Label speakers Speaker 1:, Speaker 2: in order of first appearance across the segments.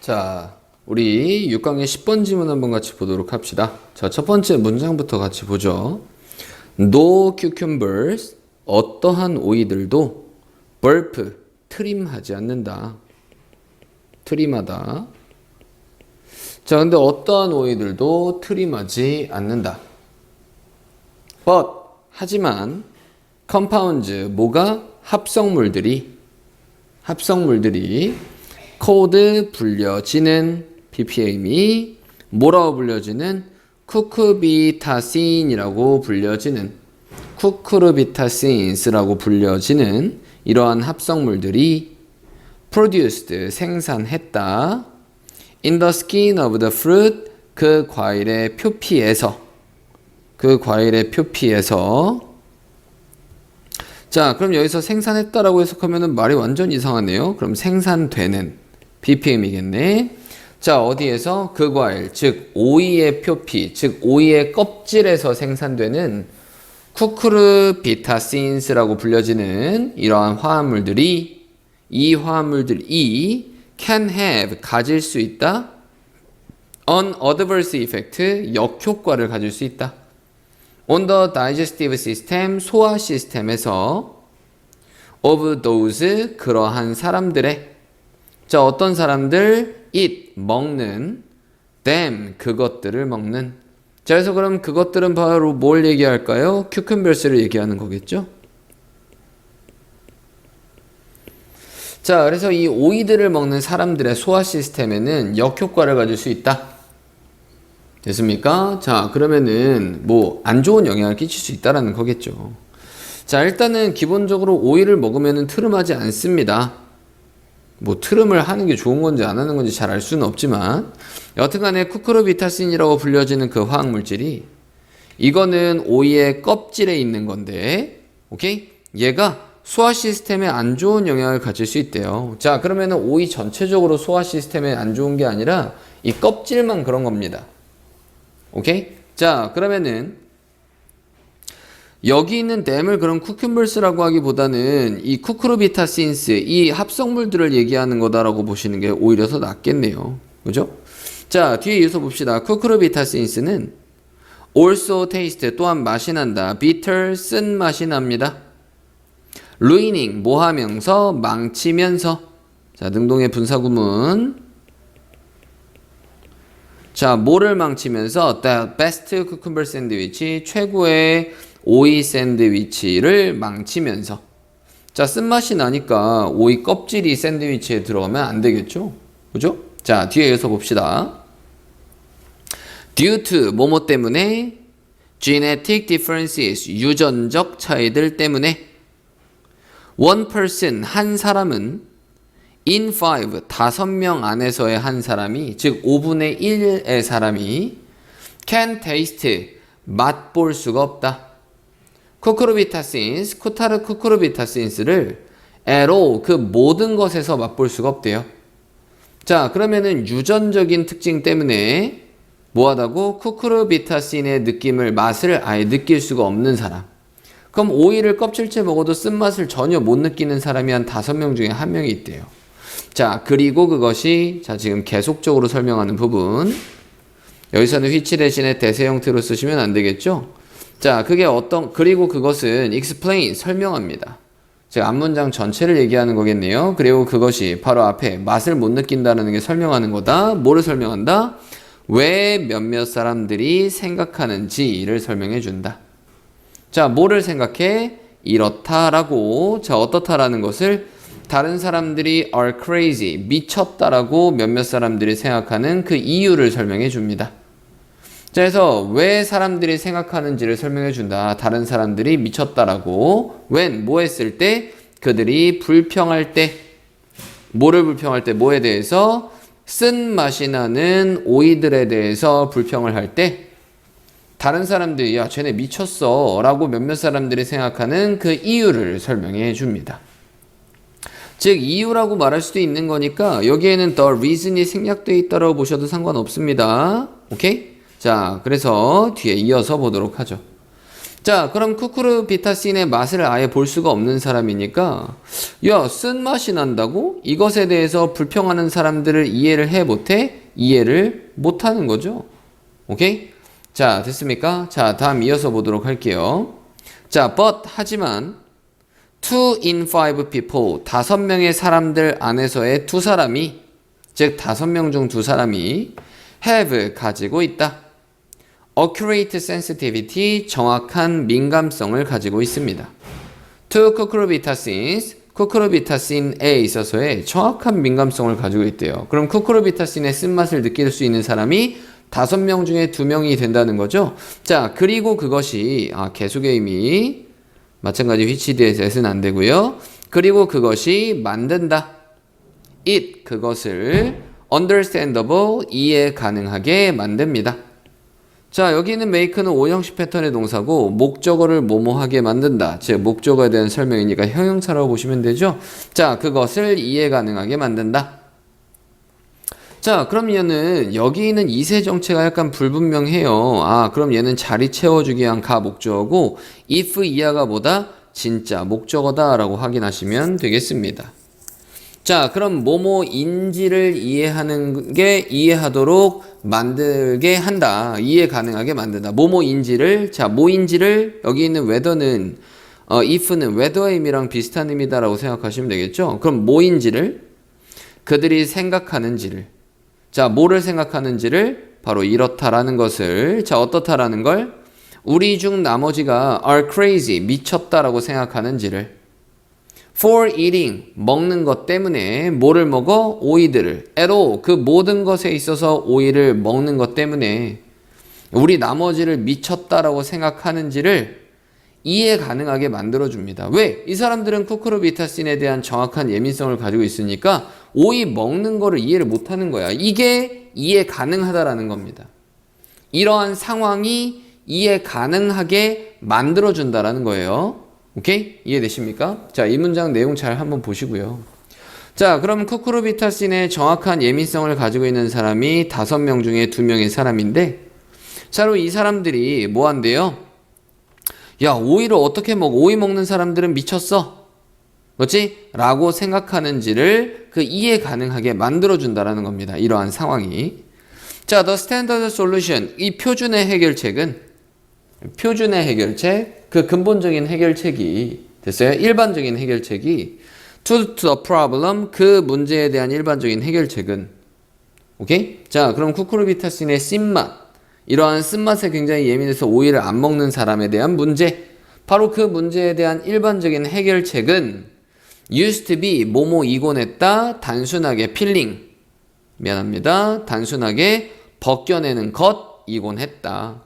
Speaker 1: 자, 우리 6강의 10번 지문 한번 같이 보도록 합시다. 자, 첫 번째 문장부터 같이 보죠. No cucumbers, 어떠한 오이들도 burp, 트림하지 않는다. 트림하다. 자, 근데 어떠한 오이들도 트림하지 않는다. But, 하지만 compounds, 뭐가? 합성물들이 called, 불려지는 ppm이 뭐라고 불려지는? 쿠크비타신이라고 불려지는 쿠크르비타신스라고 불려지는 이러한 합성물들이 produced, 생산했다. in the skin of the fruit, 그 과일의 표피에서 자, 그럼 여기서 생산했다라고 해석하면 말이 완전 이상하네요. 그럼 생산되는 BPM이겠네. 자, 어디에서? 그 과일, 즉 오이의 표피, 즉 오이의 껍질에서 생산되는 쿠크르비타신스라고 불려지는 이러한 화합물들이, 이 화합물들이 can have, 가질 수 있다. an adverse effect, 역효과를 가질 수 있다. on the digestive system, 소화 시스템에서 of those, 그러한 사람들의, 자, 어떤 사람들? eat, 먹는, them, 그것들을 먹는. 자, 그래서 그럼 그것들은 바로 뭘 얘기할까요? cucumbers를 얘기하는 거겠죠? 자, 그래서 이 오이들을 먹는 사람들의 소화 시스템에는 역효과를 가질 수 있다. 됐습니까? 자, 그러면은 뭐 안 좋은 영향을 끼칠 수 있다라는 거겠죠. 자, 일단은 기본적으로 오이를 먹으면은 트름하지 않습니다. 뭐 트름을 하는 게 좋은 건지 안 하는 건지 잘 알 수는 없지만 여튼간에 쿠크르비타신이라고 불려지는 그 화학 물질이, 이거는 오이의 껍질에 있는 건데, 오케이? 얘가 소화 시스템에 안 좋은 영향을 가질 수 있대요. 자, 그러면은 오이 전체적으로 소화 시스템에 안 좋은 게 아니라 이 껍질만 그런 겁니다. 오케이? 자, 그러면은 여기 있는 댐을 그럼 쿠큐물스라고 하기보다는 이 쿠크르비타신스, 이 합성물들을 얘기하는 거다라고 보시는 게 오히려 더 낫겠네요. 그죠? 자, 뒤에 이어서 봅시다. 쿠크르비타신스는 also taste, 또한 맛이 난다. bitter, 쓴 맛이 납니다. ruining, 모하면서, 망치면서. 자, 능동의 분사구문. 자, 뭐를 망치면서? The best cucumber sandwich, 최고의 오이 샌드위치를 망치면서. 자, 쓴맛이 나니까 오이 껍질이 샌드위치에 들어가면 안 되겠죠? 그죠? 자, 뒤에 이어서 봅시다. Due to, 뭐뭐 때문에? Genetic differences, 유전적 차이들 때문에. One person, 한 사람은 in 5, 5명 안에서의 한 사람이, 즉 5분의 1의 사람이 can taste, 맛볼 수가 없다. 쿠크르비타신스, 쿠크르비타신스를 at all, 그 모든 것에서 맛볼 수가 없대요. 자, 그러면은 유전적인 특징 때문에 뭐하다고? 쿠크르비타신의 느낌을, 맛을 아예 느낄 수가 없는 사람. 그럼 오이를 껍질째 먹어도 쓴맛을 전혀 못 느끼는 사람이 한 5명 중에 1명이 있대요. 자, 그리고 그것이, 자, 지금 계속적으로 설명하는 부분. 여기서는 which 대신에 대세 형태로 쓰시면 안 되겠죠? 자, 그게 그리고 그것은 explain, 설명합니다. 제가 앞문장 전체를 얘기하는 거겠네요. 그리고 그것이 바로 앞에 맛을 못 느낀다는 게 설명하는 거다. 뭐를 설명한다? 왜 몇몇 사람들이 생각하는지를 설명해 준다. 자, 뭐를 생각해? 이렇다라고. 자, 어떻다라는 것을 다른 사람들이 are crazy, 미쳤다라고 몇몇 사람들이 생각하는 그 이유를 설명해 줍니다. 자, 그래서 왜 사람들이 생각하는지를 설명해 준다. 다른 사람들이 미쳤다라고. when, 뭐 했을 때? 그들이 불평할 때. 뭐를 불평할 때? 뭐에 대해서? 쓴 맛이 나는 오이들에 대해서 불평을 할 때, 다른 사람들이 야, 쟤네 미쳤어 라고 몇몇 사람들이 생각하는 그 이유를 설명해 줍니다. 즉 이유라고 말할 수도 있는 거니까 여기에는 the reason이 생략되어 있다고 보셔도 상관없습니다. 오케이? 자, 그래서 뒤에 이어서 보도록 하죠. 자, 그럼 쿠쿠르비타신의 맛을 아예 볼 수가 없는 사람이니까 야, 쓴맛이 난다고? 이것에 대해서 불평하는 사람들을 이해를 해 못해? 이해를 못하는 거죠. 오케이? 자, 됐습니까? 자, 다음 이어서 보도록 할게요. 자, but 하지만 2 in 5 people 5명의 사람들 안에서의 두 사람이 즉 5명 중 두 사람이 have 가지고 있다. accurate sensitivity 정확한 민감성을 가지고 있습니다. to cucurbitacins 쿠크르비타신에 있어서의 정확한 민감성을 가지고 있대요. 그럼 쿠크르비타신의 쓴맛을 느낄 수 있는 사람이 5명 중에 2명이 된다는 거죠. 자, 그리고 그것이 계속의 의미 마찬가지 which 대해서는 안 되고요. 그리고 그것이 만든다. it 그것을 understandable 이해 가능하게 만듭니다. 자, 여기 있는 make는 5형식 패턴의 동사고 목적어를 뭐뭐하게 만든다. 즉 목적어에 대한 설명이니까 형용사라고 보시면 되죠. 자, 그것을 이해 가능하게 만든다. 자, 그럼 얘는 여기 있는 이세 정체가 약간 불분명해요. 그럼 얘는 자리 채워주기 위한 가 목적어고 if 이하가 뭐다? 진짜 목적어다 라고 확인하시면 되겠습니다. 자, 그럼 뭐뭐인지를 이해하는 게 이해하도록 만들게 한다. 이해 가능하게 만든다. 뭐뭐인지를, 자, 뭐인지를 여기 있는 whether는 if는 whether의 의미랑 비슷한 의미다라고 생각하시면 되겠죠. 그럼 뭐인지를 그들이 생각하는지를, 자, 뭐를 생각하는지를 바로 이렇다라는 것을, 자, 어떻다라는 걸 우리 중 나머지가 are crazy 미쳤다라고 생각하는지를 for eating 먹는 것 때문에 뭐를 먹어? 오이들을 at all 그 모든 것에 있어서 오이를 먹는 것 때문에 우리 나머지를 미쳤다라고 생각하는지를 이해 가능하게 만들어줍니다. 왜? 이 사람들은 쿠크르비타신에 대한 정확한 예민성을 가지고 있으니까 오이 먹는 거를 이해를 못하는 거야. 이게 이해 가능하다라는 겁니다. 이러한 상황이 이해 가능하게 만들어준다라는 거예요. 오케이? 이해되십니까? 자, 이 문장 내용 잘 한번 보시고요. 자, 그럼 쿠크르비타신의 정확한 예민성을 가지고 있는 사람이 5명 중에 2명의 사람인데, 자, 이 사람들이 뭐 한대요? 야, 오이를 어떻게 먹어? 오이 먹는 사람들은 미쳤어. 그렇지? 라고 생각하는지를 그 이해 가능하게 만들어준다라는 겁니다. 이러한 상황이. 자, the standard solution. 이 표준의 해결책은 표준의 해결책, 그 근본적인 해결책이 됐어요. 일반적인 해결책이 to the problem, 그 문제에 대한 일반적인 해결책은 오케이? 자, 그럼 쿠크르비타신의 쓴맛, 이러한 쓴맛에 굉장히 예민해서 오이를 안 먹는 사람에 대한 문제, 바로 그 문제에 대한 일반적인 해결책은 used to be 뭐뭐이곤 했다, 단순하게 필링, 미안합니다, 단순하게 벗겨내는 것이곤 했다.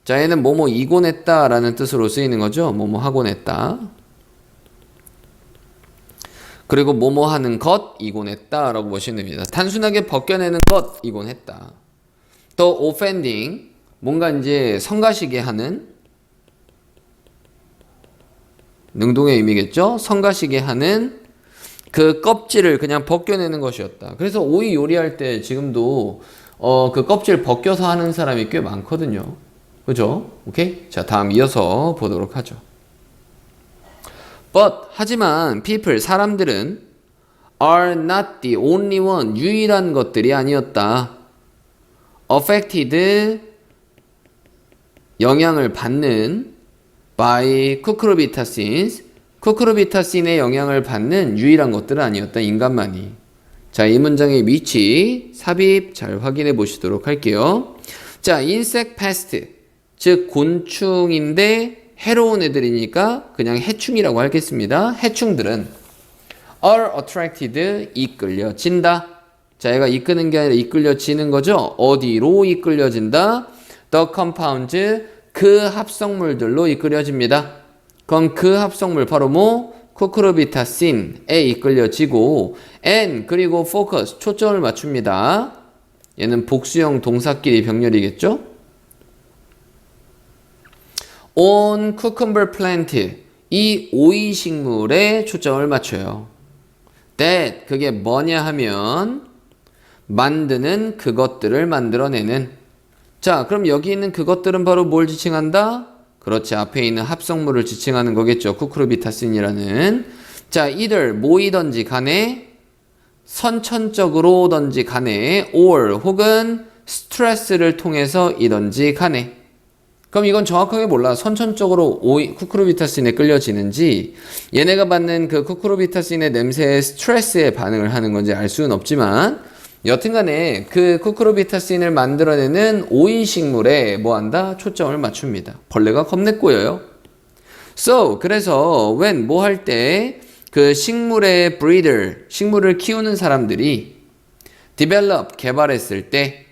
Speaker 1: 자, 얘는 뭐뭐 이곤 했다 라는 뜻으로 쓰이는 거죠. 뭐뭐 하곤 했다. 그리고 뭐뭐 하는 것 이곤 했다 라고 보시면 됩니다. 단순하게 벗겨내는 것 이곤 했다. 또 offending, 뭔가 이제 성가시게 하는, 능동의 의미겠죠. 성가시게 하는 그 껍질을 그냥 벗겨내는 것이었다. 그래서 오이 요리할 때 지금도 그 껍질 벗겨서 하는 사람이 꽤 많거든요. 그죠? 오케이? 자, 다음 이어서 보도록 하죠. But, 하지만 people, 사람들은 are not the only one, 유일한 것들이 아니었다. affected, 영향을 받는 by 쿠크르비타신스, 쿠크르비타신의 영향을 받는 유일한 것들은 아니었다. 인간만이. 자, 이 문장의 위치, 삽입 잘 확인해 보시도록 할게요. 자, insect pest, 즉 곤충인데 해로운 애들이니까 그냥 해충이라고 하겠습니다. 해충들은 are attracted, 이끌려진다. 자, 얘가 이끄는 게 아니라 이끌려지는 거죠. 어디로 이끌려진다? the compounds, 그 합성물들로 이끌려집니다. 그럼 그 합성물 바로 뭐? 쿠크르비타신에 이끌려지고 and 그리고 focus, 초점을 맞춥니다. 얘는 복수형 동사끼리 병렬이겠죠? on cucumber plant, 이 오이 식물에 초점을 맞춰요. that, 그게 뭐냐 하면 만드는 그것들을 만들어내는. 자, 그럼 여기 있는 그것들은 바로 뭘 지칭한다? 그렇지. 앞에 있는 합성물을 지칭하는 거겠죠. 쿠크루비타신이라는. 자, either 모이던지 간에 선천적으로든지 간에 or 혹은 스트레스를 통해서이든지 간에. 그럼 이건 정확하게 몰라. 선천적으로 쿠크루비타신에 끌려지는지 얘네가 받는 그 쿠크루비타신의 냄새에 스트레스에 반응을 하는 건지 알 수는 없지만 여튼간에 그 쿠크루비타신을 만들어내는 오이식물에 뭐한다? 초점을 맞춥니다. 벌레가 겁내 꼬여요. So 그래서 when 뭐 할 때 그 식물의 breeder, 식물을 키우는 사람들이 develop, 개발했을 때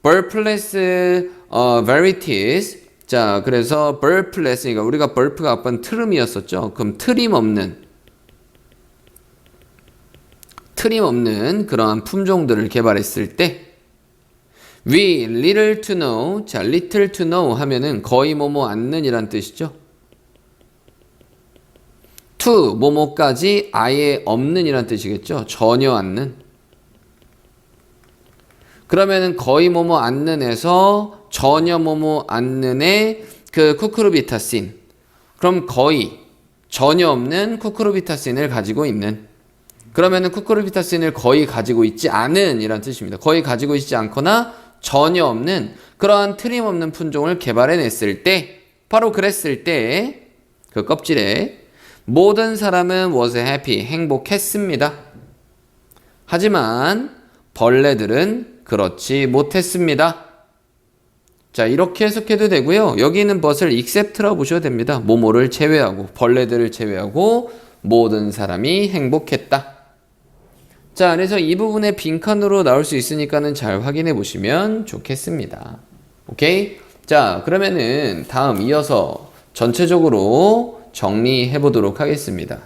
Speaker 1: birthless varieties. 자, 그래서 birthless, 그러니까 우리가 birth가 아빠는 트름이었었죠. 그럼 트림없는 그러한 품종들을 개발했을 때 we little to know. 자, little to know 하면은 거의 뭐뭐 않는 이란 뜻이죠. to 뭐뭐까지 아예 없는 이란 뜻이겠죠. 전혀 않는. 그러면은 거의 뭐뭐 않는에서 전혀 뭐뭐 않는의 그 쿠크루비타신. 그럼 거의 전혀 없는 쿠크루비타신을 가지고 있는. 그러면은 쿠크루비타신을 거의 가지고 있지 않은 이란 뜻입니다. 거의 가지고 있지 않거나 전혀 없는 그러한 트림없는 품종을 개발해냈을 때, 바로 그랬을 때 그 껍질에 모든 사람은 was happy, 행복했습니다. 하지만 벌레들은 그렇지 못했습니다. 자, 이렇게 해석해도 되고요. 여기 있는 but을 except라고 보셔도 됩니다. 뭐뭐를 제외하고, 벌레들을 제외하고 모든 사람이 행복했다. 자, 그래서 이 부분에 빈칸으로 나올 수 있으니까는 잘 확인해 보시면 좋겠습니다. 오케이? 자, 그러면은 다음 이어서 전체적으로 정리해 보도록 하겠습니다.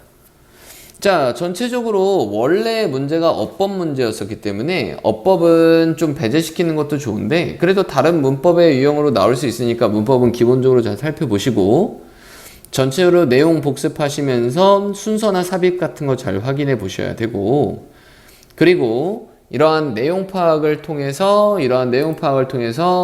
Speaker 1: 자, 전체적으로 원래 문제가 어법 문제였었기 때문에 어법은 좀 배제시키는 것도 좋은데 그래도 다른 문법의 유형으로 나올 수 있으니까 문법은 기본적으로 잘 살펴보시고 전체적으로 내용 복습하시면서 순서나 삽입 같은 거 잘 확인해 보셔야 되고, 그리고 이러한 내용 파악을 통해서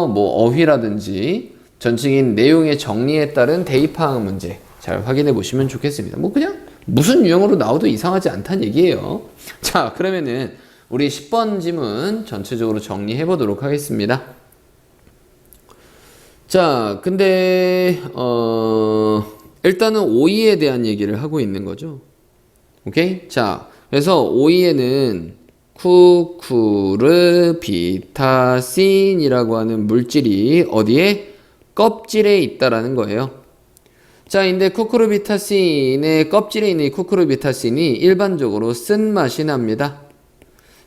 Speaker 1: 뭐 어휘라든지 전체적인 내용의 정리에 따른 대입 파악 문제 잘 확인해 보시면 좋겠습니다. 뭐 그냥 무슨 유형으로 나와도 이상하지 않다는 얘기예요. 자, 그러면은 우리 10번 지문 전체적으로 정리해 보도록 하겠습니다. 자, 근데 일단은 오이에 대한 얘기를 하고 있는 거죠. 오케이? 자, 그래서 오이에는 쿠크루비타신이라고 하는 물질이 어디에? 껍질에 있다라는 거예요. 자, 근데 쿠크루비타신의 껍질에 있는 이 쿠크루비타신이 일반적으로 쓴맛이 납니다.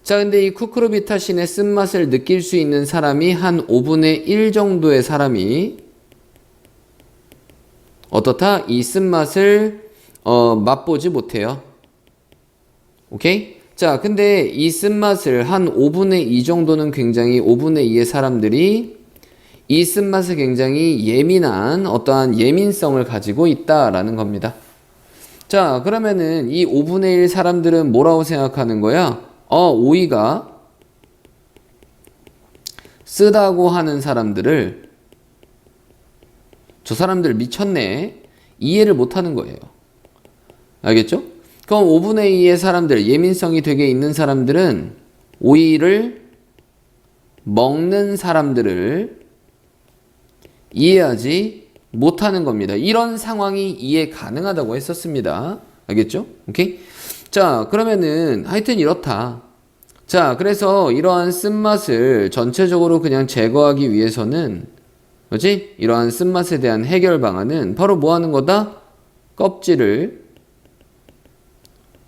Speaker 1: 자, 근데 이 쿠크루비타신의 쓴맛을 느낄 수 있는 사람이 한 5분의 1 정도의 사람이 어떻다? 이 쓴맛을 맛보지 못해요. 오케이? 자, 근데 이 쓴맛을 한 5분의 2 정도는 굉장히 5분의 2의 사람들이 이 쓴맛에 굉장히 예민한 어떠한 예민성을 가지고 있다라는 겁니다. 자, 그러면은 이 5분의 1 사람들은 뭐라고 생각하는 거야? 오이가 쓰다고 하는 사람들을 저 사람들 미쳤네, 이해를 못하는 거예요. 알겠죠? 그럼 5분의 2의 사람들, 예민성이 되게 있는 사람들은 오이를 먹는 사람들을 이해하지 못하는 겁니다. 이런 상황이 이해 가능하다고 했었습니다. 알겠죠? 오케이? 자, 그러면은 하여튼 이렇다. 자, 그래서 이러한 쓴맛을 전체적으로 그냥 제거하기 위해서는 뭐지? 이러한 쓴맛에 대한 해결 방안은 바로 뭐 하는 거다? 껍질을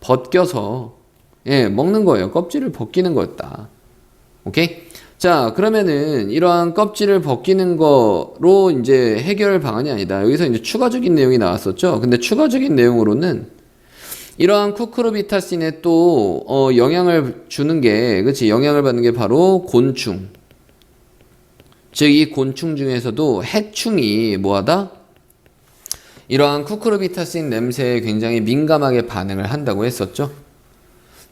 Speaker 1: 벗겨서 먹는 거예요. 껍질을 벗기는 거였다. 오케이? 자, 그러면은 이러한 껍질을 벗기는 거로 이제 해결 방안이 아니다. 여기서 이제 추가적인 내용이 나왔었죠. 근데 추가적인 내용으로는 이러한 쿠크루비타신에 또 영향을 주는 게, 그치? 영향을 받는 게 바로 곤충. 즉 이 곤충 중에서도 해충이 뭐하다? 이러한 쿠크루비타신 냄새에 굉장히 민감하게 반응을 한다고 했었죠.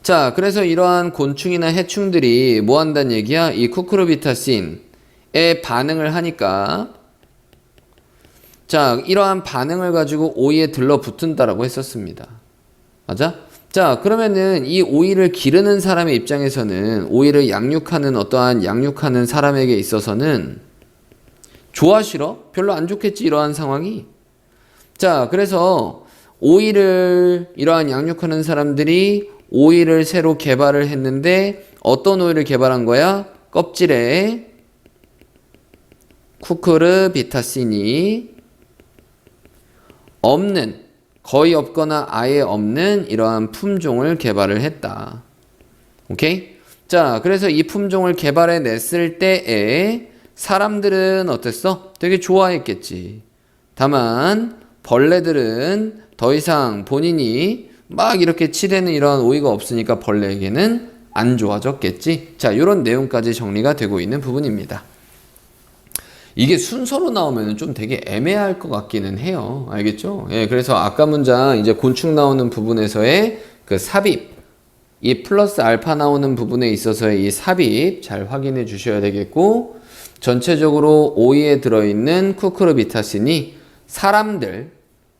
Speaker 1: 자, 그래서 이러한 곤충이나 해충들이 뭐 한다는 얘기야? 이 쿠크루비타신에 반응을 하니까 자, 이러한 반응을 가지고 오이에 들러붙는다라고 했었습니다. 맞아? 자, 그러면은 이 오이를 기르는 사람의 입장에서는 오이를 양육하는 어떠한 양육하는 사람에게 있어서는 좋아 싫어? 별로 안 좋겠지, 이러한 상황이. 자, 그래서 오이를 이러한 양육하는 사람들이 오이를 새로 개발을 했는데 어떤 오이를 개발한 거야? 껍질에 쿠쿠르비타신이 없는, 거의 없거나 아예 없는 이러한 품종을 개발을 했다. 오케이? 자, 그래서 이 품종을 개발해 냈을 때에 사람들은 어땠어? 되게 좋아했겠지. 다만 벌레들은 더 이상 본인이 막 이렇게 치대는 이러한 오이가 없으니까 벌레에게는 안 좋아졌겠지. 자, 이런 내용까지 정리가 되고 있는 부분입니다. 이게 순서로 나오면 좀 되게 애매할 것 같기는 해요. 알겠죠? 예, 그래서 아까 문장 이제 곤충 나오는 부분에서의 그 삽입, 이 플러스 알파 나오는 부분에 있어서의 이 삽입 잘 확인해 주셔야 되겠고, 전체적으로 오이에 들어있는 쿠쿠르비타신이 사람들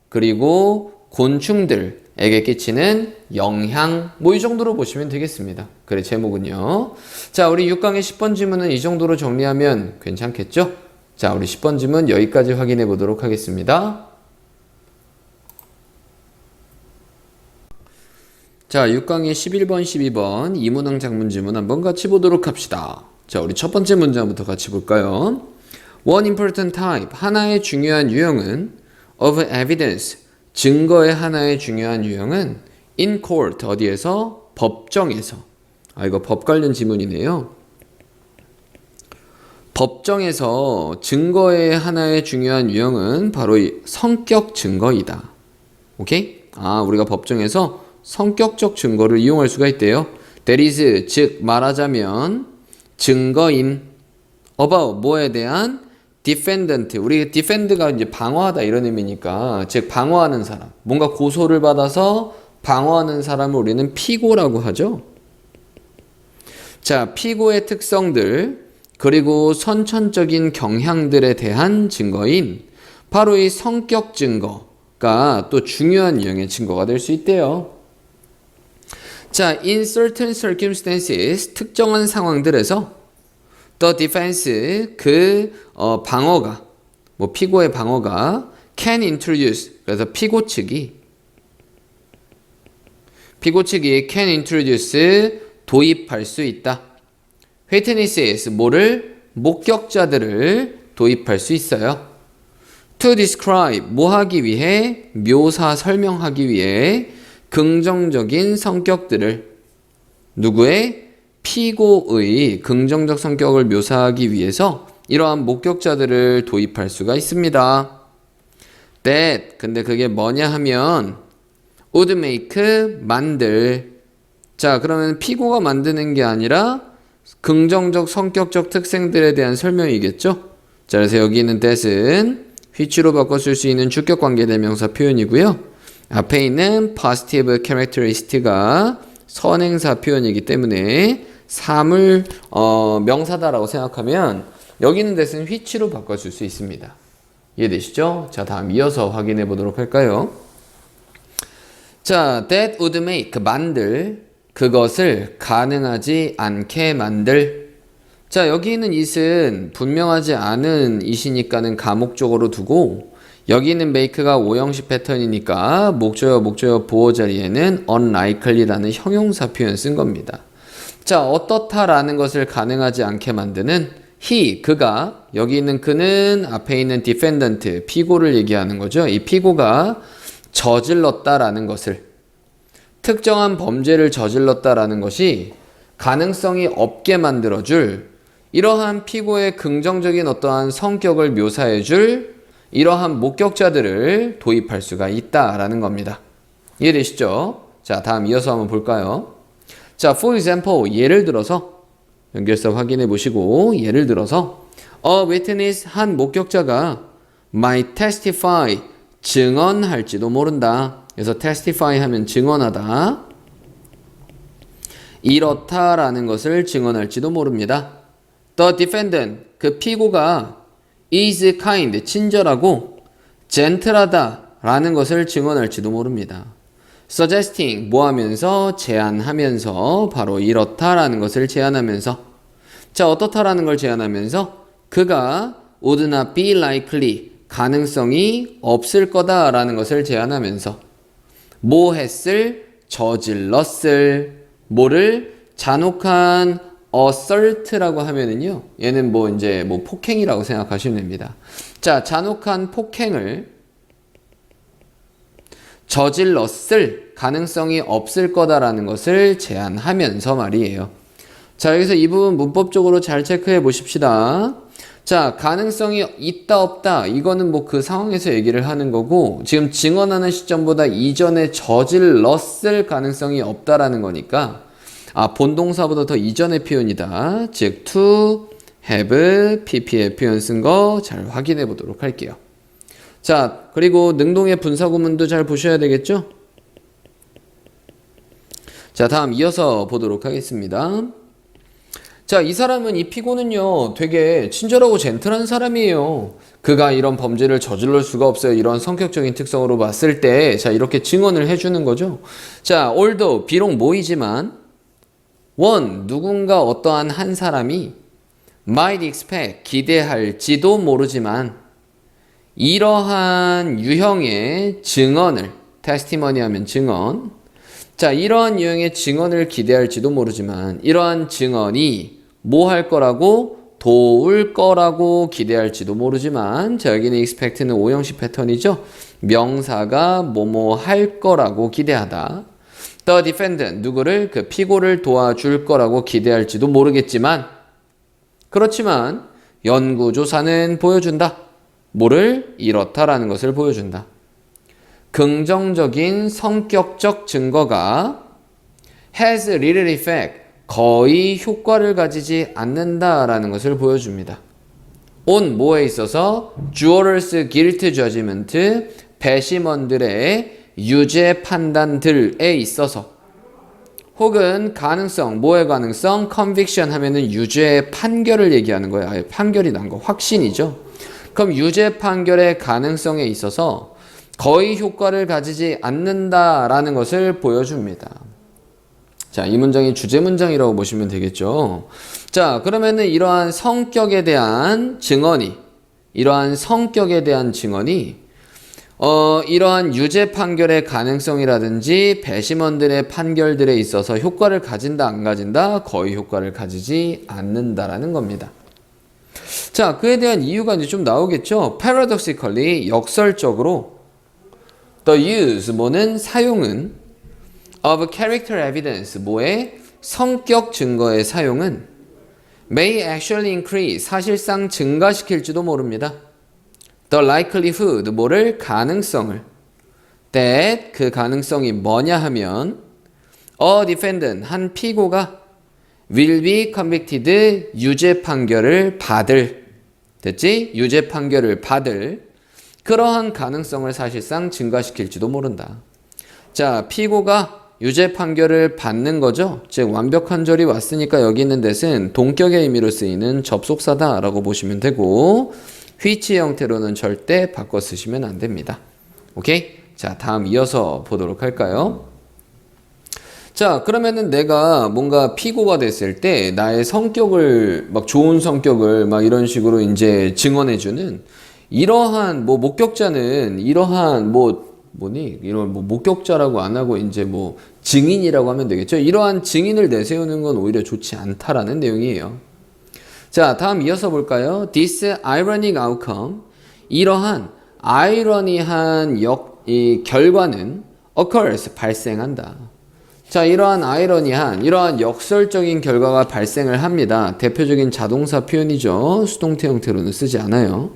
Speaker 1: 그리고 곤충들에게 끼치는 영향, 뭐 이 정도로 보시면 되겠습니다. 그래, 제목은요. 자, 우리 6강의 10번 지문은 이 정도로 정리하면 괜찮겠죠? 자, 우리 10번 지문 여기까지 확인해 보도록 하겠습니다. 자, 6강의 11번, 12번 이문항 작문 지문 한번 같이 보도록 합시다. 자, 우리 첫 번째 문장부터 같이 볼까요? One important type, 하나의 중요한 유형은 of evidence, 증거의 하나의 중요한 유형은 in court, 어디에서? 법정에서. 아, 이거 법 관련 지문이네요. 법정에서 증거의 하나의 중요한 유형은 바로 이 성격 증거이다. 오케이? 아, 우리가 법정에서 성격적 증거를 이용할 수가 있대요. That is, 즉 말하자면 증거인 about 뭐에 대한 defendant. 우리 defend가 이제 방어하다 이런 의미니까, 즉 방어하는 사람, 뭔가 고소를 받아서 방어하는 사람을 우리는 피고라고 하죠. 자, 피고의 특성들 그리고 선천적인 경향들에 대한 증거인 바로 이 성격 증거가 또 중요한 유형의 증거가 될 수 있대요. 자, in certain circumstances, 특정한 상황들에서 the defense, 방어가, 뭐 피고의 방어가 can introduce, 그래서 피고 측이 can introduce, 도입할 수 있다. witnesses, 뭐를? 목격자들을 도입할 수 있어요. to describe, 뭐 하기 위해? 묘사, 설명하기 위해 긍정적인 성격들을, 누구의? 피고의 긍정적 성격을 묘사하기 위해서 이러한 목격자들을 도입할 수가 있습니다. that, 근데 그게 뭐냐 하면 would make, 만들. 자, 그러면 피고가 만드는 게 아니라 긍정적 성격적 특성들에 대한 설명이겠죠? 자, 그래서 여기 있는 that은 which로 바꿔 쓸 수 있는 주격 관계대명사 표현이고요. 앞에 있는 positive characteristic가 선행사 표현이기 때문에 사물 명사다라고 생각하면 여기 있는 that은 which로 바꿔 쓸 수 있습니다. 이해되시죠? 자, 다음 이어서 확인해 보도록 할까요? 자, that would make, 만들, 그것을 가능하지 않게 만들. 자, 여기 있는 it은 분명하지 않은 it이니까는 가목적으로 두고, 여기 있는 make가 오형식 패턴이니까 목적어 보호 자리에는 unlikely라는 형용사 표현 쓴 겁니다. 자, 어떻다라는 것을 가능하지 않게 만드는 he, 그가, 여기 있는 그는 앞에 있는 defendant, 피고를 얘기하는 거죠. 이 피고가 저질렀다라는 것을, 특정한 범죄를 저질렀다라는 것이 가능성이 없게 만들어줄 이러한 피고의 긍정적인 어떠한 성격을 묘사해줄 이러한 목격자들을 도입할 수가 있다라는 겁니다. 이해되시죠? 자, 다음 이어서 한번 볼까요? 자, for example, 예를 들어서 연결사 확인해 보시고, 예를 들어서 a witness, 한 목격자가 might testify, 증언할지도 모른다. 그래서 testify 하면 증언하다. 이렇다라는 것을 증언할지도 모릅니다. The defendant, 그 피고가 is kind, 친절하고 젠틀하다라는 것을 증언할지도 모릅니다. suggesting 뭐 하면서 제안하면서 바로 이렇다라는 것을 제안하면서 자 어떻다라는 걸 제안하면서 그가 would not be likely 가능성이 없을 거다라는 것을 제안하면서 뭐 했을 저질렀을 뭐를 잔혹한 assault라고 하면은요 얘는 뭐 이제 뭐 폭행이라고 생각하시면 됩니다. 자 잔혹한 폭행을 저질렀을 가능성이 없을 거다라는 것을 제안하면서 말이에요. 자, 여기서 이 부분 문법적으로 잘 체크해 보십시다. 자, 가능성이 있다 없다 이거는 뭐 그 상황에서 얘기를 하는 거고 지금 증언하는 시점보다 이전에 저질렀을 가능성이 없다라는 거니까 본동사보다 더 이전의 표현이다. 즉 to have pp의 표현 쓴 거 잘 확인해 보도록 할게요. 자, 그리고 능동의 분사구문도 잘 보셔야 되겠죠? 자, 다음 이어서 보도록 하겠습니다. 자, 이 사람은 이 피고는요, 되게 친절하고 젠틀한 사람이에요. 그가 이런 범죄를 저질러 수가 없어요. 이런 성격적인 특성으로 봤을 때, 자, 이렇게 증언을 해주는 거죠. 자, although, 비록 모이지만, 누군가 어떠한 한 사람이 might expect, 기대할지도 모르지만, 이러한 유형의 증언을 테스티머니 하면 증언 자 이러한 유형의 증언을 기대할지도 모르지만 이러한 증언이 뭐 할 거라고 도울 거라고 기대할지도 모르지만 자 여기는 expect는 오형식 패턴이죠. 명사가 뭐뭐 할 거라고 기대하다. The defendant 누구를 그 피고를 도와줄 거라고 기대할지도 모르겠지만 그렇지만 연구조사는 보여준다. 뭐를 이렇다라는 것을 보여준다. 긍정적인 성격적 증거가 has little effect 거의 효과를 가지지 않는다라는 것을 보여줍니다. on 뭐에 있어서 jurors guilt judgment 배심원들의 유죄 판단들에 있어서 혹은 가능성 뭐의 가능성 conviction 하면은 유죄 판결을 얘기하는 거예요. 아예 판결이 난 거 확신이죠. 그럼 유죄 판결의 가능성에 있어서 거의 효과를 가지지 않는다라는 것을 보여줍니다. 자, 이 문장이 주제 문장이라고 보시면 되겠죠. 자, 그러면은 이러한 성격에 대한 증언이 이러한 유죄 판결의 가능성이라든지 배심원들의 판결들에 있어서 효과를 가진다, 안 가진다? 거의 효과를 가지지 않는다라는 겁니다. 자, 그에 대한 이유가 이제 좀 나오겠죠. paradoxically, 역설적으로 the use, 뭐는 사용은 of character evidence, 뭐의 성격 증거의 사용은 may actually increase, 사실상 증가시킬지도 모릅니다. the likelihood, 뭐를 가능성을 that, 그 가능성이 뭐냐 하면 a defendant, 한 피고가 will be convicted, 유죄 판결을 받을 됐지? 유죄 판결을 받을 그러한 가능성을 사실상 증가시킬지도 모른다. 자, 피고가 유죄 판결을 받는 거죠. 즉 완벽한 절이 왔으니까 여기 있는 데는 동격의 의미로 쓰이는 접속사다라고 보시면 되고 which 형태로는 절대 바꿔 쓰시면 안 됩니다. 오케이? 자, 다음 이어서 보도록 할까요? 자, 그러면은 내가 뭔가 피고가 됐을 때 나의 성격을 막 좋은 성격을 막 이런 식으로 이제 증언해주는 이러한 뭐 목격자는 이러한 이런 목격자라고 안 하고 이제 뭐 증인이라고 하면 되겠죠. 이러한 증인을 내세우는 건 오히려 좋지 않다라는 내용이에요. 자, 다음 이어서 볼까요? This ironic outcome, 이러한 아이러니한 이 결과는 occurs, 발생한다. 자, 이러한 이러한 역설적인 결과가 발생을 합니다. 대표적인 자동사 표현이죠. 수동태 형태로는 쓰지 않아요.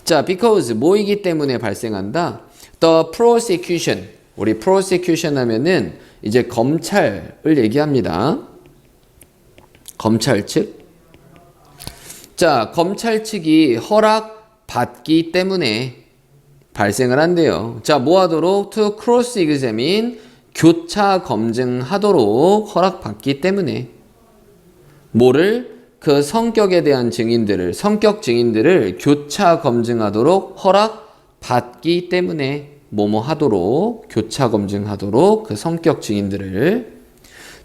Speaker 1: 자, because, 뭐이기 때문에 발생한다. The prosecution, 우리 prosecution 하면은 이제 검찰을 얘기합니다. 검찰 측. 자, 검찰 측이 허락받기 때문에 발생을 한대요. 자, 뭐 하도록? To cross examine, 교차 검증하도록 허락받기 때문에 뭐를? 그 성격에 대한 성격 증인들을 교차 검증하도록 받기 때문에 뭐뭐 하도록 교차 검증하도록 그 성격 증인들을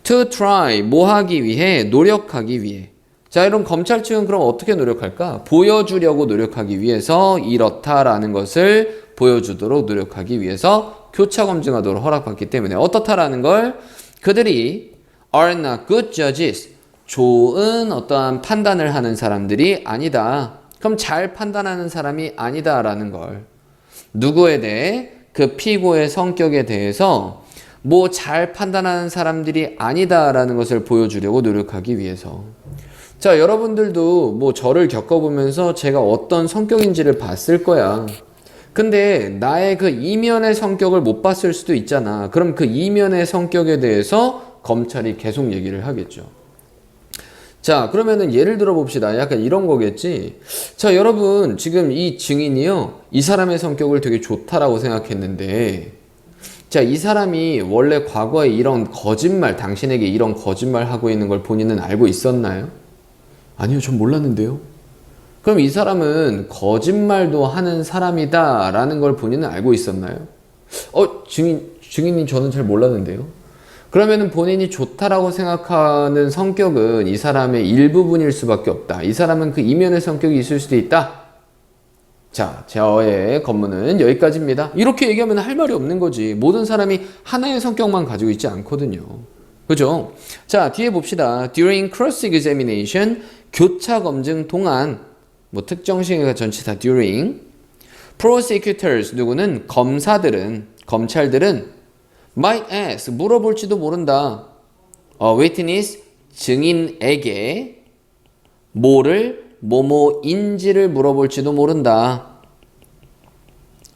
Speaker 1: to try 뭐 하기 위해 노력하기 위해 자 이런 검찰 측은 그럼 어떻게 노력할까? 보여주려고 노력하기 위해서 이렇다라는 것을 보여주도록 노력하기 위해서 교차 검증하도록 허락받기 때문에 어떻다라는 걸 그들이 are not good judges 좋은 어떠한 판단을 하는 사람들이 아니다. 그럼 잘 판단하는 사람이 아니다라는 걸 누구에 대해 그 피고의 성격에 대해서 뭐 잘 판단하는 사람들이 아니다라는 것을 보여주려고 노력하기 위해서 자 여러분들도 뭐 저를 겪어보면서 제가 어떤 성격인지를 봤을 거야. 근데 나의 그 이면의 성격을 못 봤을 수도 있잖아. 그럼 그 이면의 성격에 대해서 검찰이 계속 얘기를 하겠죠. 자 그러면은 예를 들어 봅시다. 약간 이런 거겠지. 자 여러분 지금 이 증인이요 이 사람의 성격을 되게 좋다라고 생각했는데 자 이 사람이 원래 과거에 이런 거짓말 당신에게 이런 거짓말 하고 있는 걸 본인은 알고 있었나요? 아니요 전 몰랐는데요. 그럼 이 사람은 거짓말도 하는 사람이다 라는 걸 본인은 알고 있었나요? 증인님 저는 잘 몰랐는데요. 그러면은 본인이 좋다라고 생각하는 성격은 이 사람의 일부분일 수밖에 없다. 이 사람은 그 이면의 성격이 있을 수도 있다. 자, 저의 검문은 여기까지입니다. 이렇게 얘기하면 할 말이 없는 거지. 모든 사람이 하나의 성격만 가지고 있지 않거든요. 그죠? 자, 뒤에 봅시다. During cross-examination, 교차 검증 동안, 뭐 특정 시기가 전체 다 during. prosecutors, 누구는 검사들은, 검찰들은 might ask, 물어볼지도 모른다. witness, 증인에게 뭐를 뭐뭐인지를 물어볼지도 모른다.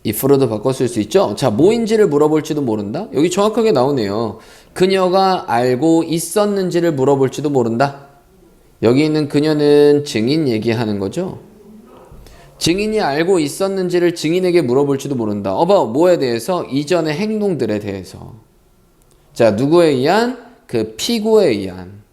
Speaker 1: if로도 바꿨을 수 있죠. 자, 뭐인지를 물어볼지도 모른다. 여기 정확하게 나오네요. 그녀가 알고 있었는지를 물어볼지도 모른다. 여기 있는 그녀는 증인 얘기하는 거죠. 증인이 알고 있었는지를 증인에게 물어볼지도 모른다. 뭐에 대해서? 이전의 행동들에 대해서. 자, 누구에 의한? 그 피고에 의한.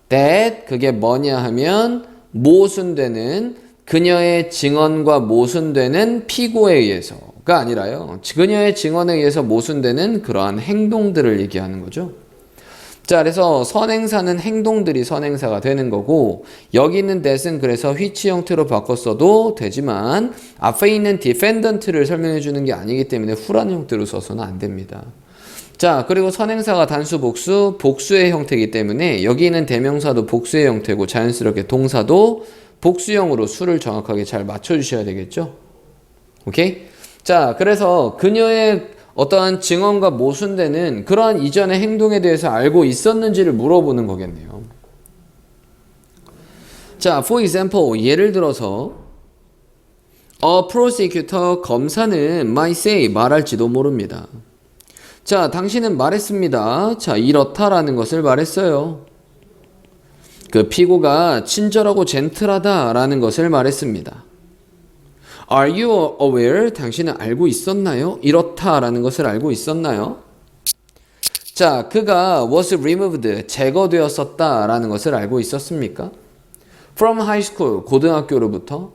Speaker 1: that 그게 뭐냐 하면 모순되는 그녀의 증언과 모순되는 피고에 의해서가 아니라요. 그녀의 증언에 의해서 모순되는 그러한 행동들을 얘기하는 거죠. 자, 그래서 선행사는 행동들이 선행사가 되는 거고 여기 있는 that은 그래서 which 형태로 바꿨어도 되지만 앞에 있는 defendant를 설명해 주는 게 아니기 때문에 후라는 형태로 써서는 안 됩니다. 자, 그리고 선행사가 단수 복수, 복수의 형태이기 때문에 여기 있는 대명사도 복수의 형태고 자연스럽게 동사도 복수형으로 수를 정확하게 잘 맞춰주셔야 되겠죠. 오케이? 자, 그래서 그녀의 어떠한 증언과 모순되는 그러한 이전의 행동에 대해서 알고 있었는지를 물어보는 거겠네요. 자, for example, 예를 들어서 a prosecutor, 검사는 might say, 말할지도 모릅니다. 자, 당신은 말했습니다. 자, 이렇다라는 것을 말했어요. 그 피고가 친절하고 젠틀하다라는 것을 말했습니다. Are you aware? 당신은 알고 있었나요? 이렇다라는 것을 알고 있었나요? 자, 그가 was removed, 제거되었었다라는 것을 알고 있었습니까? From high school, 고등학교로부터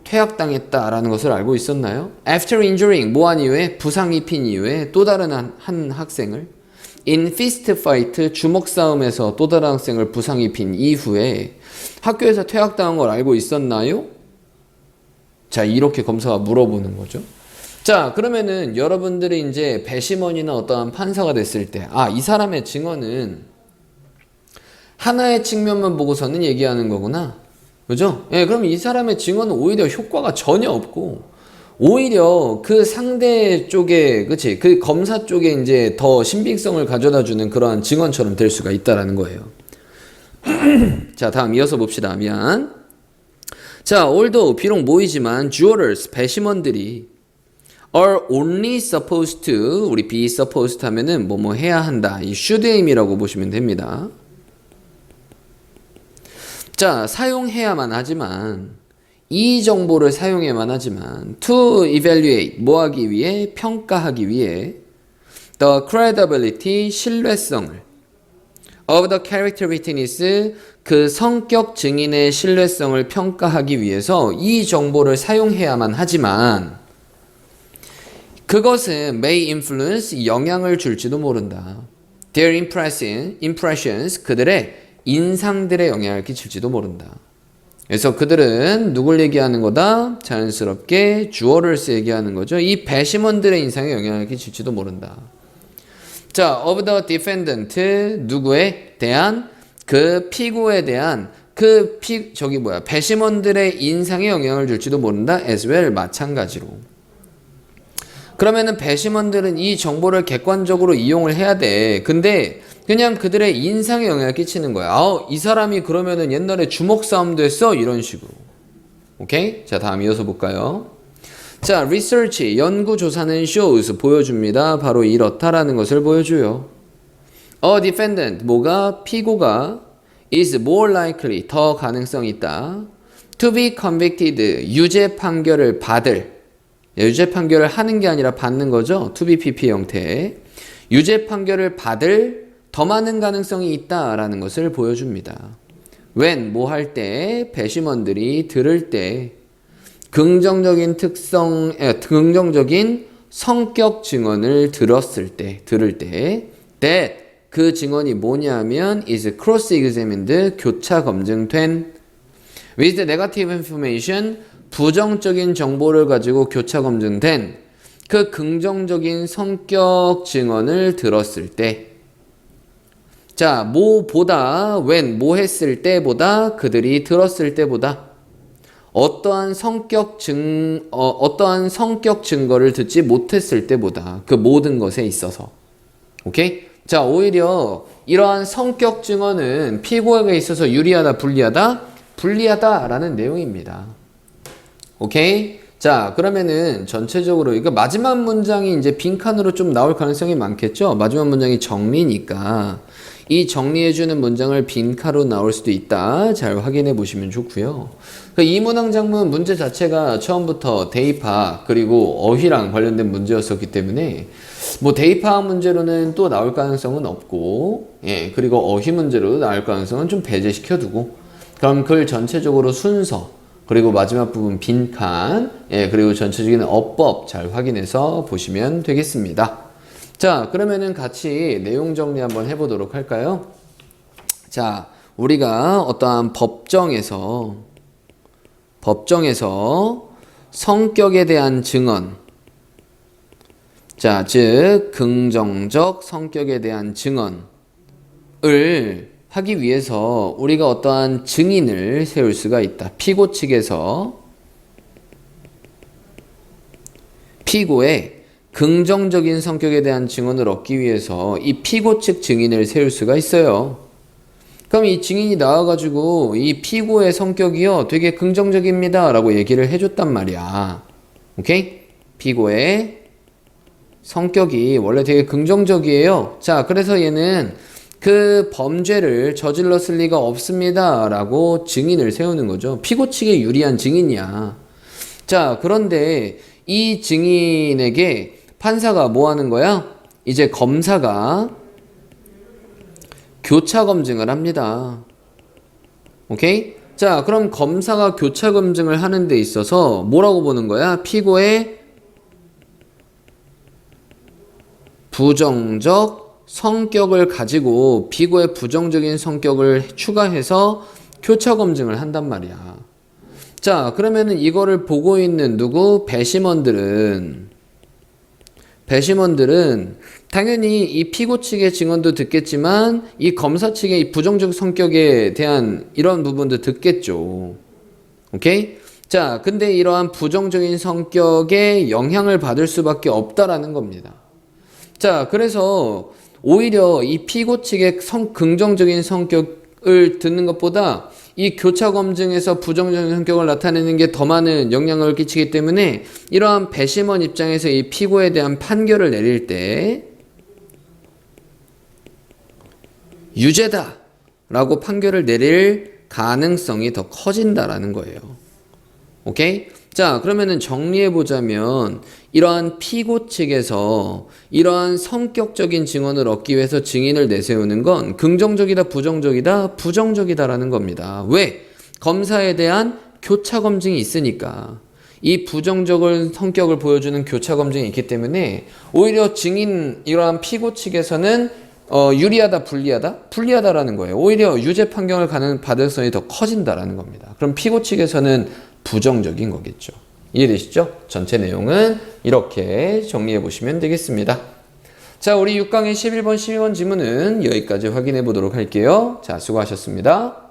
Speaker 1: 퇴학당했다라는 것을 알고 있었나요? After injuring, 뭐한 이후에? 부상 입힌 이후에 또 다른 한 학생을 In fist fight, 주먹 싸움에서 또 다른 학생을 부상 입힌 이후에 학교에서 퇴학당한 걸 알고 있었나요? 자, 이렇게 검사가 물어보는 거죠. 자, 그러면은 여러분들이 이제 배심원이나 어떠한 판사가 됐을 때, 이 사람의 증언은 하나의 측면만 보고서는 얘기하는 거구나. 그죠? 예, 그럼 이 사람의 증언은 오히려 효과가 전혀 없고, 오히려 그 상대 쪽에, 그치? 그 검사 쪽에 이제 더 신빙성을 가져다 주는 그러한 증언처럼 될 수가 있다라는 거예요. 자, 다음 이어서 봅시다. 미안. 자, although 비록 모이지만 jurors 배심원들이 are only supposed to 우리 be supposed 하면은 뭐뭐 해야 한다. 이 should aim이라고 보시면 됩니다. 자, 사용해야만 하지만 이 정보를 사용해야만 하지만 to evaluate 뭐 하기 위해 평가하기 위해 the credibility 신뢰성을 of the character witness 그 성격 증인의 신뢰성을 평가하기 위해서 이 정보를 사용해야만 하지만 그것은 may influence 영향을 줄지도 모른다. Their impressions 그들의 인상들의 영향을 끼칠지도 모른다. 그래서 그들은 누굴 얘기하는 거다? 자연스럽게 주어를 얘기하는 거죠. 이 배심원들의 인상에 영향을 끼칠지도 모른다. 자, of the defendant 누구에 대한 그 피고에 대한 배심원들의 인상에 영향을 줄지도 모른다. as well 마찬가지로. 그러면은 배심원들은 이 정보를 객관적으로 이용을 해야 돼. 근데 그냥 그들의 인상에 영향을 끼치는 거야. 이 사람이 그러면은 옛날에 주먹 싸움도 했어? 이런 식으로. 오케이? 자, 다음 이어서 볼까요? 자, research, 연구조사는 shows, 보여줍니다. 바로 이렇다라는 것을 보여줘요. A defendant, 뭐가? 피고가 is more likely, 더 가능성이 있다. to be convicted, 유죄 판결을 받을. 유죄 판결을 하는 게 아니라 받는 거죠. to be pp 형태. 유죄 판결을 받을 더 많은 가능성이 있다라는 것을 보여줍니다. when, 뭐 할 때, 배심원들이 들을 때, 긍정적인 성격 증언을 들을 때, that, 그 증언이 뭐냐면, is cross-examined, 교차 검증된, with negative information, 부정적인 정보를 가지고 교차 검증된 그 긍정적인 성격 증언을 들었을 때, 자, 뭐보다, when, 뭐 했을 때보다, 그들이 들었을 때보다, 어떠한 성격 증거를 듣지 못했을 때보다, 그 모든 것에 있어서. 오케이? 자, 오히려 이러한 성격 증언은 피고에게 있어서 유리하다, 불리하다? 불리하다라는 내용입니다. 오케이? 자, 그러면은 전체적으로 이거 마지막 문장이 이제 빈칸으로 좀 나올 가능성이 많겠죠? 마지막 문장이 정리니까 이 정리해주는 문장을 빈칸으로 나올 수도 있다. 잘 확인해 보시면 좋고요. 이 문항작문 문제 자체가 처음부터 대입학 그리고 어휘랑 관련된 문제였었기 때문에 뭐 대입학 문제로는 또 나올 가능성은 없고, 예, 그리고 어휘 문제로 나올 가능성은 좀 배제시켜 두고, 그럼 글 전체적으로 순서 그리고 마지막 부분 빈칸, 예, 그리고 전체적인 어법 잘 확인해서 보시면 되겠습니다. 자, 그러면은 같이 내용 정리 한번 해보도록 할까요? 자, 우리가 어떠한 법정에서 성격에 대한 증언, 자, 즉 긍정적 성격에 대한 증언을 하기 위해서 우리가 어떠한 증인을 세울 수가 있다. 피고 측에서 피고의 긍정적인 성격에 대한 증언을 얻기 위해서 이 피고 측 증인을 세울 수가 있어요. 그럼 이 증인이 나와가지고 이 피고의 성격이요 되게 긍정적입니다 라고 얘기를 해줬단 말이야. 오케이? 피고의 성격이 원래 되게 긍정적이에요. 자, 그래서 얘는 그 범죄를 저질렀을 리가 없습니다 라고 증인을 세우는 거죠. 피고 측에 유리한 증인이야. 자, 그런데 이 증인에게 판사가 뭐 하는 거야? 이제 검사가 교차 검증을 합니다. 오케이? 자, 그럼 검사가 교차 검증을 하는 데 있어서 뭐라고 보는 거야? 피고의 부정적 성격을 가지고 피고의 부정적인 성격을 추가해서 교차 검증을 한단 말이야. 자, 그러면은 이거를 보고 있는 배심원들은 당연히 이 피고 측의 증언도 듣겠지만 이 검사 측의 이 부정적 성격에 대한 이런 부분도 듣겠죠. 오케이? 자, 근데 이러한 부정적인 성격에 영향을 받을 수밖에 없다라는 겁니다. 자, 그래서 오히려 이 피고 측의 긍정적인 성격을 듣는 것보다 이 교차 검증에서 부정적인 성격을 나타내는 게 더 많은 영향을 끼치기 때문에 이러한 배심원 입장에서 이 피고에 대한 판결을 내릴 때 유죄다 라고 판결을 내릴 가능성이 더 커진다라는 거예요. 오케이? 자, 그러면은 정리해보자면 이러한 피고 측에서 이러한 성격적인 증언을 얻기 위해서 증인을 내세우는 건 긍정적이다, 부정적이다? 부정적이다라는 겁니다. 왜? 검사에 대한 교차 검증이 있으니까. 이 부정적인 성격을 보여주는 교차 검증이 있기 때문에 오히려 증인 이러한 피고 측에서는 유리하다, 불리하다? 불리하다라는 거예요. 오히려 유죄 판결을 받을 가능성이 더 커진다라는 겁니다. 그럼 피고 측에서는 부정적인 거겠죠. 이해되시죠? 전체 내용은 이렇게 정리해 보시면 되겠습니다. 자, 우리 6강의 11번, 12번 지문은 여기까지 확인해 보도록 할게요. 자, 수고하셨습니다.